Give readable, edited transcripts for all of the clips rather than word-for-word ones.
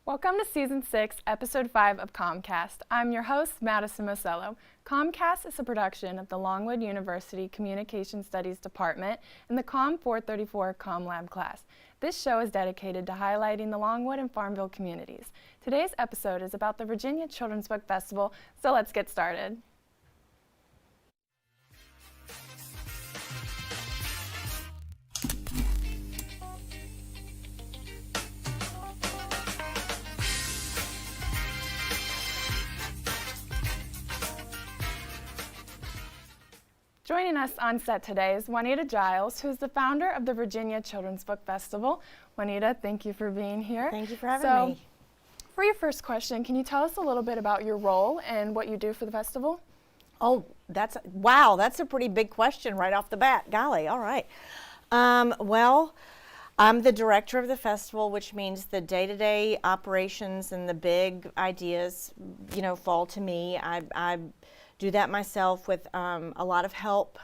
Welcome to Season 6, Episode 5 of COMMCast. I'm your host, Madison Mosello. COMMCast is a production of the Longwood University Communication Studies Department and the COM 434 COM Lab class. This show is dedicated to highlighting the Longwood and Farmville communities. Today's episode is about the Virginia Children's Book Festival, so let's get started. Joining us on set today is Juanita Giles, who is the founder of the Virginia Children's Book Festival. Juanita, thank you for being here. Thank you for having me. For your first question, can you tell us a little bit about your role and what you do for the festival? Oh, that's a pretty big question right off the bat. Golly, all right. Well, I'm the director of the festival, which means the day-to-day operations and the big ideas, fall to me. I do that myself with a lot of help.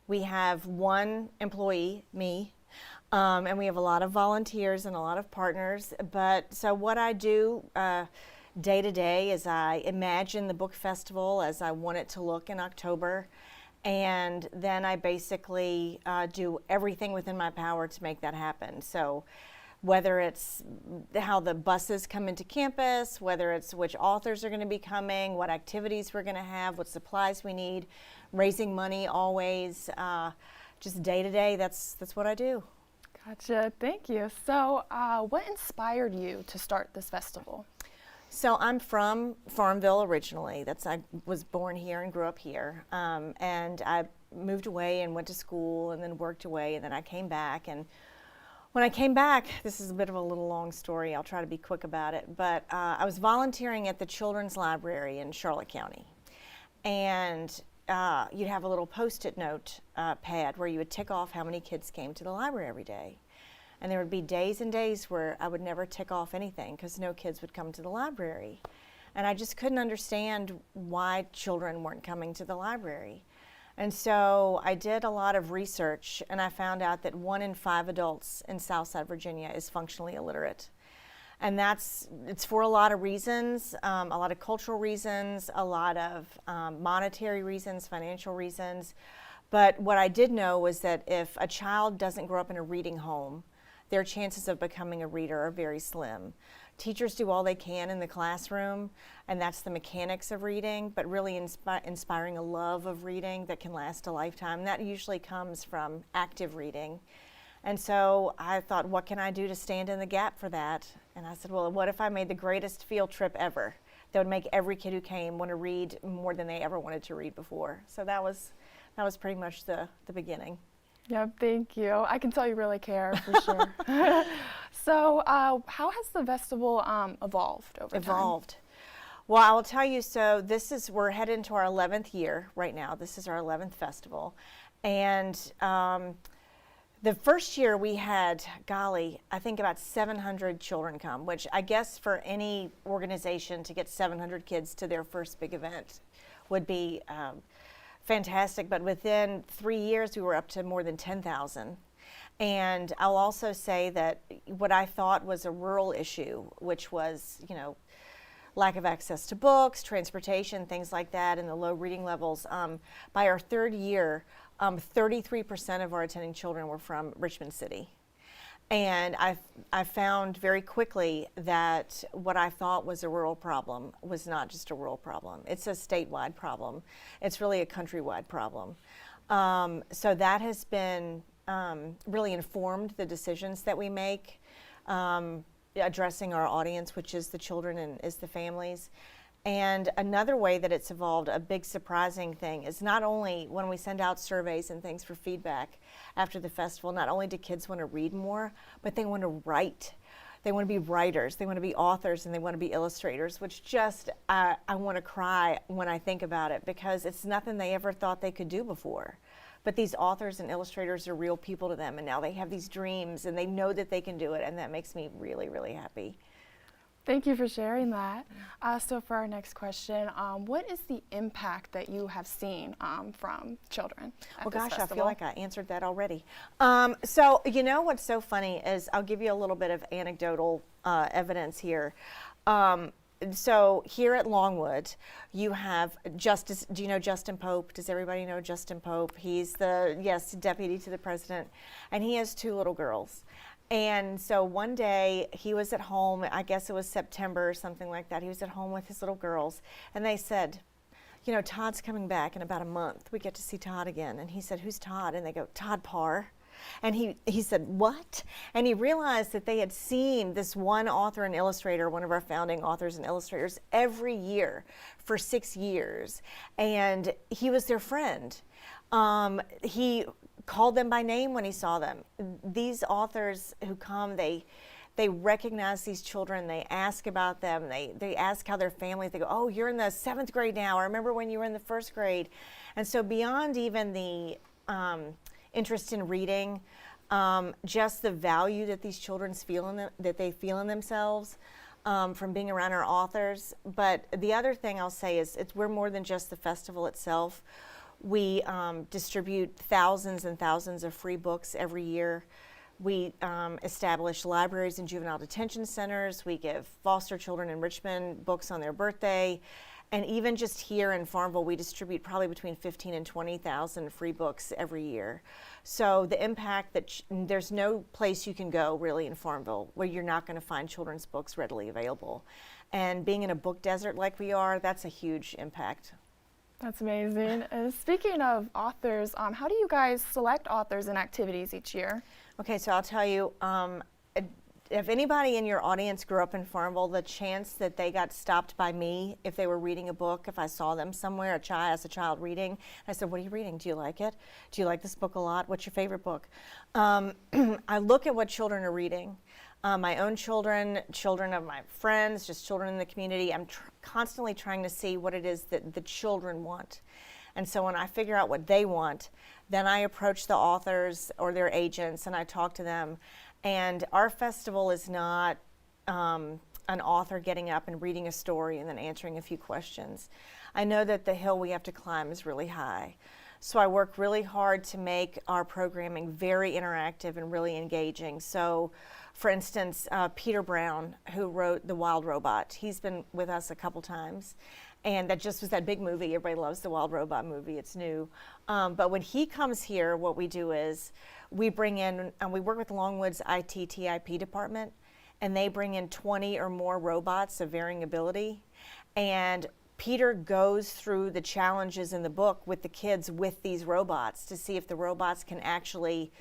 We have one employee, me, and we have a lot of volunteers and a lot of partners. So what I do day to day is I imagine the book festival as I want it to look in October, and then I basically do everything within my power to make that happen. So whether it's how the buses come into campus, whether it's which authors are going to be coming, what activities we're going to have, what supplies we need, raising money always, just day to day, that's what I do. Gotcha, thank you. So what inspired you to start this festival? So I'm from Farmville originally. I was born here and grew up here. And I moved away and went to school and then worked away, and then I came back. And when I came back, this is a bit of a little long story, I'll try to be quick about it, but I was volunteering at the Children's Library in Charlotte County. And you'd have a little Post-it note pad where you would tick off how many kids came to the library every day. And there would be days and days where I would never tick off anything because no kids would come to the library. And I just couldn't understand why children weren't coming to the library. And so I did a lot of research, and I found out that 1 in 5 adults in Southside Virginia is functionally illiterate. And it's for a lot of reasons, a lot of cultural reasons, a lot of monetary reasons, financial reasons. But what I did know was that if a child doesn't grow up in a reading home, their chances of becoming a reader are very slim. Teachers do all they can in the classroom, and that's the mechanics of reading, but really inspiring a love of reading that can last a lifetime. That usually comes from active reading. And so I thought, what can I do to stand in the gap for that? And I said, well, what if I made the greatest field trip ever that would make every kid who came want to read more than they ever wanted to read before? So that was pretty much the beginning. Yep, thank you. I can tell you really care, for sure. So how has the festival evolved over time? Well, I will tell you, so we're headed into our 11th year right now. This is our 11th festival. And the first year we had, I think about 700 children come, which I guess for any organization to get 700 kids to their first big event would be fantastic, but within 3 years we were up to more than 10,000. And I'll also say that what I thought was a rural issue, which was, lack of access to books, transportation, things like that, and the low reading levels, by our third year, 33% of our attending children were from Richmond City. And I found very quickly that what I thought was a rural problem was not just a rural problem. It's a statewide problem. It's really a countrywide problem. So that has been really informed the decisions that we make, addressing our audience, which is the children and is the families. And another way that it's evolved, a big surprising thing, is not only when we send out surveys and things for feedback after the festival, not only do kids want to read more, but they want to write. They want to be writers, they want to be authors, and they want to be illustrators, which just, I want to cry when I think about it, because it's nothing they ever thought they could do before. But these authors and illustrators are real people to them, and now they have these dreams, and they know that they can do it, and that makes me really, really happy. Thank you for sharing that. So for our next question, what is the impact that you have seen from children at this festival? I feel like I answered that already. So what's so funny is I'll give you a little bit of anecdotal evidence here. So here at Longwood, you have Justice. Do you know Justin Pope? Does everybody know Justin Pope? He's the deputy to the president, and he has 2 little girls. And so one day he was at home. I guess it was September or something like that. He was at home with his little girls, and they said, "You know, Todd's coming back in about a month. We get to see Todd again." And he said, "Who's Todd?" And they go, "Todd Parr." And he said, "What?" And he realized that they had seen this one author and illustrator, one of our founding authors and illustrators, every year for 6 years. And he was their friend. He called them by name when he saw them. These authors who come, they recognize these children, they ask about them, they ask how their families, they go, "Oh, you're in the 7th grade now. I remember when you were in the 1st grade. And so beyond even the interest in reading, just the value that these children that they feel in themselves from being around our authors. But the other thing I'll say is we're more than just the festival itself. We distribute thousands and thousands of free books every year. We establish libraries and juvenile detention centers. We give foster children enrichment books on their birthday. And even just here in Farmville, we distribute probably between 15 and 20,000 free books every year. So the impact that there's no place you can go really in Farmville where you're not going to find children's books readily available. And being in a book desert like we are, that's a huge impact. That's amazing. Speaking of authors, how do you guys select authors and activities each year? Okay, so I'll tell you, if anybody in your audience grew up in Farmville, the chance that they got stopped by me if they were reading a book, if I saw them somewhere, as a child reading, I said, "What are you reading? Do you like it? Do you like this book a lot? What's your favorite book?" I look at what children are reading. My own children of my friends, just children in the community. I'm constantly trying to see what it is that the children want. And so when I figure out what they want, then I approach the authors or their agents and I talk to them. And our festival is not an author getting up and reading a story and then answering a few questions. I know that the hill we have to climb is really high. So I work really hard to make our programming very interactive and really engaging. So, for instance, Peter Brown, who wrote The Wild Robot, he's been with us a couple times. And that just was that big movie. Everybody loves the Wild Robot movie. It's new. But when he comes here, what we do is we bring in, we work with Longwood's IT/TIP department, and they bring in 20 or more robots of varying ability. And Peter goes through the challenges in the book with the kids with these robots to see if the robots can actually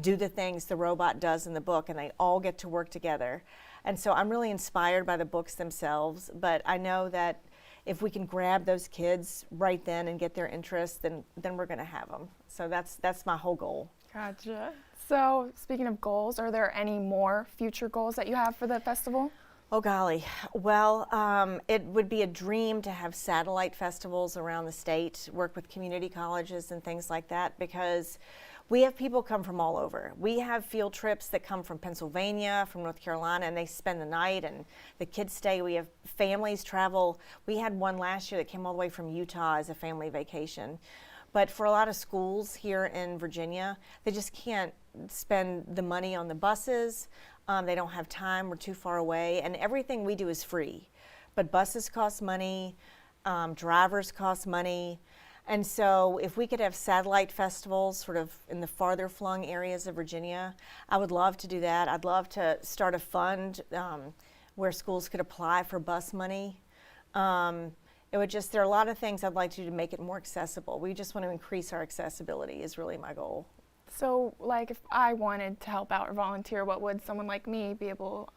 do the things the robot does in the book, and they all get to work together. And so I'm really inspired by the books themselves, but I know that if we can grab those kids right then and get their interest, then we're going to have them. So that's my whole goal. Gotcha. So speaking of goals, are there any more future goals that you have for the festival? Oh golly, well, it would be a dream to have satellite festivals around the state, work with community colleges and things like that, because we have people come from all over. We have field trips that come from Pennsylvania, from North Carolina, and they spend the night and the kids stay. We have families travel. We had one last year that came all the way from Utah as a family vacation. But for a lot of schools here in Virginia, they just can't spend the money on the buses. They don't have time, we're too far away, and everything we do is free. But buses cost money, drivers cost money, and so if we could have satellite festivals sort of in the farther flung areas of Virginia, I would love to do that. I'd love to start a fund where schools could apply for bus money. There are a lot of things I'd like to do to make it more accessible. We just want to increase our accessibility is really my goal. So, like, if I wanted to help out or volunteer, what would someone like me be able,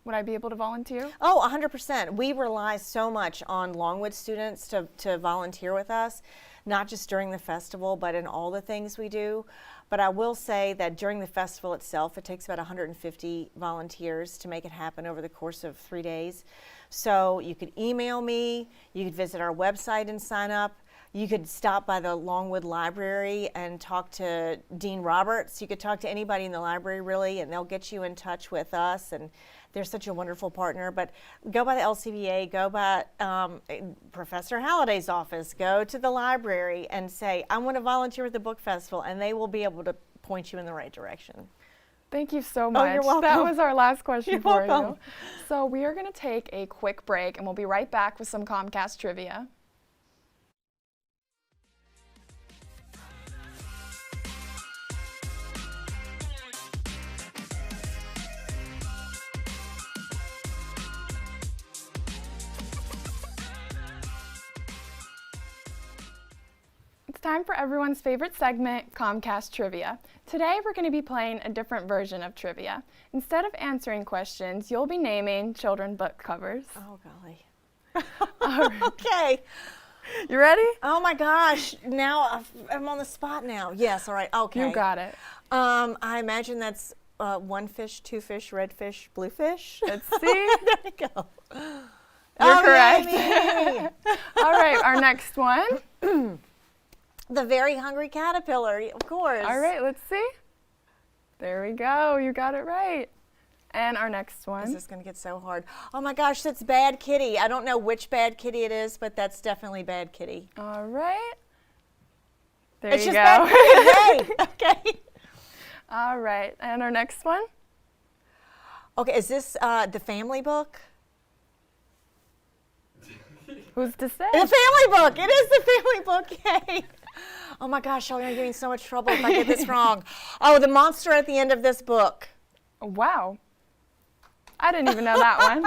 would I be able to volunteer? Oh, 100%. We rely so much on Longwood students to volunteer with us, not just during the festival, but in all the things we do. But I will say that during the festival itself, it takes about 150 volunteers to make it happen over the course of 3 days. So you could email me, you could visit our website and sign up. You could stop by the Longwood Library and talk to Dean Roberts. You could talk to anybody in the library, really, and they'll get you in touch with us. And they're such a wonderful partner. But go by the LCBA, go by Professor Halliday's office, go to the library and say, "I want to volunteer at the book festival," and they will be able to point you in the right direction. Thank you so much. you're welcome. That was our last question You're for welcome. you. So we are going to take a quick break, and we'll be right back with some COMMCast trivia. It's time for everyone's favorite segment, COMMCast Trivia. Today we're going to be playing a different version of trivia. Instead of answering questions, you'll be naming children's book covers. Oh, golly. All right. Okay. You ready? Oh, my gosh. Now I'm on the spot now. Yes, all right. Okay. You got it. I imagine that's one fish, two fish, red fish, blue fish. Let's see. There we go. You're correct. Yay, me. All right, our next one. The Very Hungry Caterpillar, of course. All right, let's see. There we go. You got it right. And our next one. This is going to get so hard. Oh my gosh, that's Bad Kitty. I don't know which Bad Kitty it is, but that's definitely Bad Kitty. All right. There It's you just go. Bad Kitty. Yay. Okay. All right, and our next one. Okay, is this the family book? Who's to say? The family book. It is the family book. Yay. Oh my gosh, y'all are going to get me in so much trouble if I get this wrong. Oh, the monster at the end of this book. Wow. I didn't even know that one.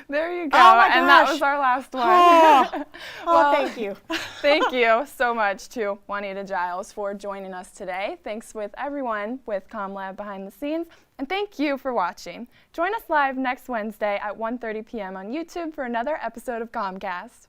There you go. Oh my And that gosh. was our last one. Oh, Well, thank you. Thank you so much to Juanita Giles for joining us today. Thanks with everyone with CommLab behind the scenes. And thank you for watching. Join us live next Wednesday at 1:30 p.m. on YouTube for another episode of CommCast.